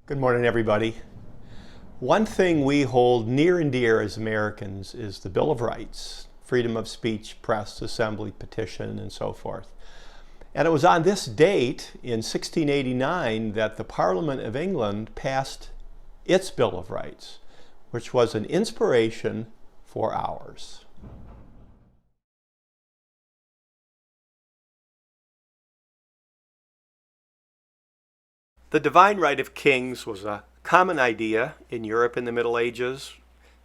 Good morning, everybody. One thing we hold near and dear as Americans is the Bill of Rights, freedom of speech, press, assembly, petition, and so forth. And it was on this date in 1689 that the Parliament of England passed its Bill of Rights, which was an inspiration for ours. The divine right of kings was a common idea in Europe in the Middle Ages,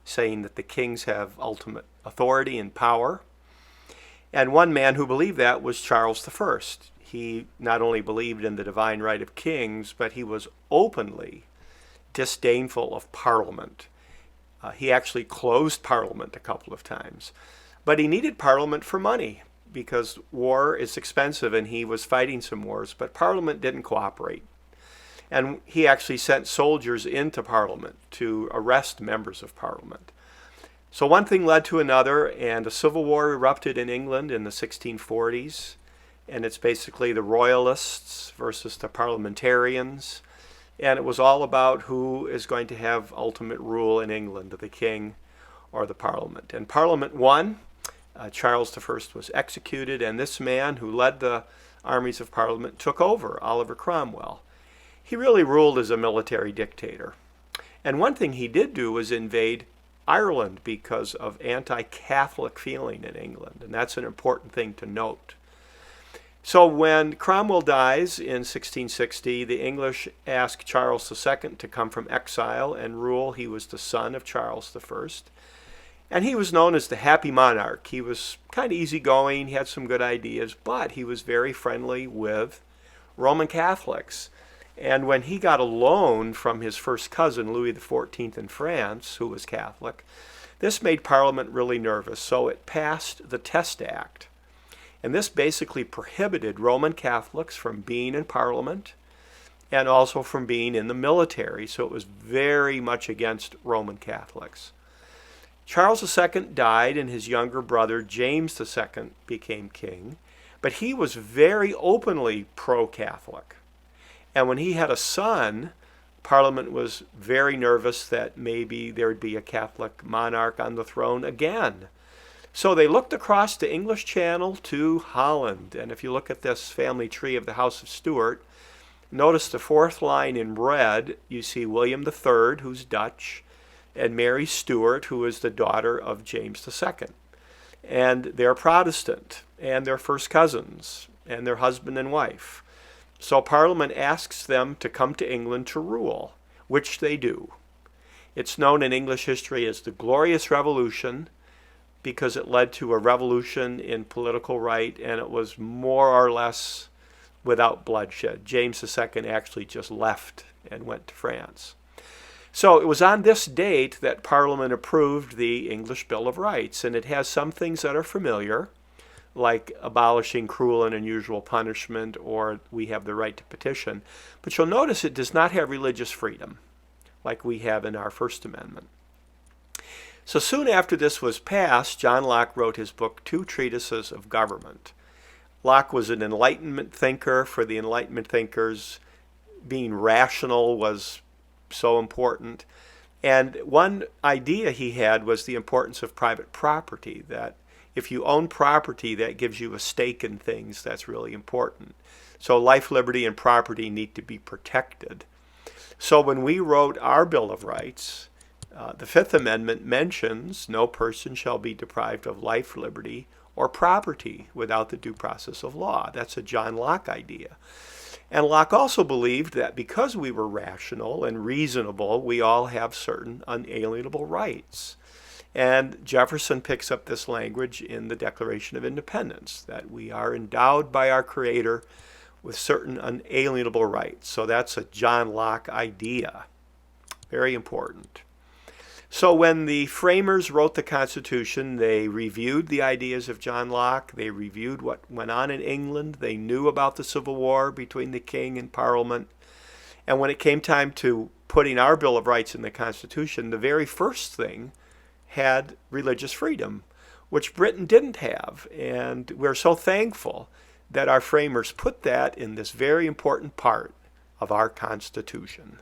saying that the kings have ultimate authority and power. And one man who believed that was Charles I. He not only believed in the divine right of kings, but he was openly disdainful of Parliament. He actually closed Parliament a couple of times. But he needed Parliament for money because war is expensive and he was fighting some wars, but Parliament didn't cooperate. And he actually sent soldiers into Parliament to arrest members of Parliament. So one thing led to another, and a civil war erupted in England in the 1640s. And it's basically the royalists versus the parliamentarians. And it was all about who is going to have ultimate rule in England, the king or the Parliament. And Parliament won. Charles I was executed, and this man who led the armies of Parliament took over, Oliver Cromwell. He really ruled as a military dictator. And one thing he did do was invade Ireland because of anti-Catholic feeling in England. And that's an important thing to note. So when Cromwell dies in 1660, the English ask Charles II to come from exile and rule. He was the son of Charles I. And he was known as the happy monarch. He was kind of easygoing, he had some good ideas, but he was very friendly with Roman Catholics. And when he got a loan from his first cousin, Louis XIV in France, who was Catholic, this made Parliament really nervous. So it passed the Test Act. And this basically prohibited Roman Catholics from being in Parliament and also from being in the military. So it was very much against Roman Catholics. Charles II died and his younger brother, James II, became king. But he was very openly pro-Catholic. And when he had a son, Parliament was very nervous that maybe there would be a Catholic monarch on the throne again. So they looked across the English Channel to Holland. And if you look at this family tree of the House of Stuart, notice the fourth line in red, you see William III, who's Dutch, and Mary Stuart, who is the daughter of James II. And they're Protestant, and they're first cousins, and they're husband and wife. So Parliament asks them to come to England to rule, which they do. It's known in English history as the Glorious Revolution because it led to a revolution in political right, and it was more or less without bloodshed. James II actually just left and went to France. So it was on this date that Parliament approved the English Bill of Rights, and it has some things that are familiar, like abolishing cruel and unusual punishment, or we have the right to petition. But you'll notice it does not have religious freedom, like we have in our First Amendment. So soon after this was passed, John Locke wrote his book, Two Treatises of Government. Locke was an Enlightenment thinker. For the Enlightenment thinkers, being rational was so important. And one idea he had was the importance of private property, that if you own property, that gives you a stake in things. That's really important. So life, liberty, and property need to be protected. So when we wrote our Bill of Rights, the Fifth Amendment mentions no person shall be deprived of life, liberty, or property without the due process of law. That's a John Locke idea. And Locke also believed that because we were rational and reasonable, we all have certain unalienable rights. And Jefferson picks up this language in the Declaration of Independence, that we are endowed by our Creator with certain unalienable rights. So that's a John Locke idea. Very important. So when the framers wrote the Constitution, they reviewed the ideas of John Locke. They reviewed what went on in England. They knew about the Civil War between the king and Parliament. And when it came time to putting our Bill of Rights in the Constitution, the very first thing had religious freedom, which Britain didn't have. And we're so thankful that our framers put that in this very important part of our Constitution.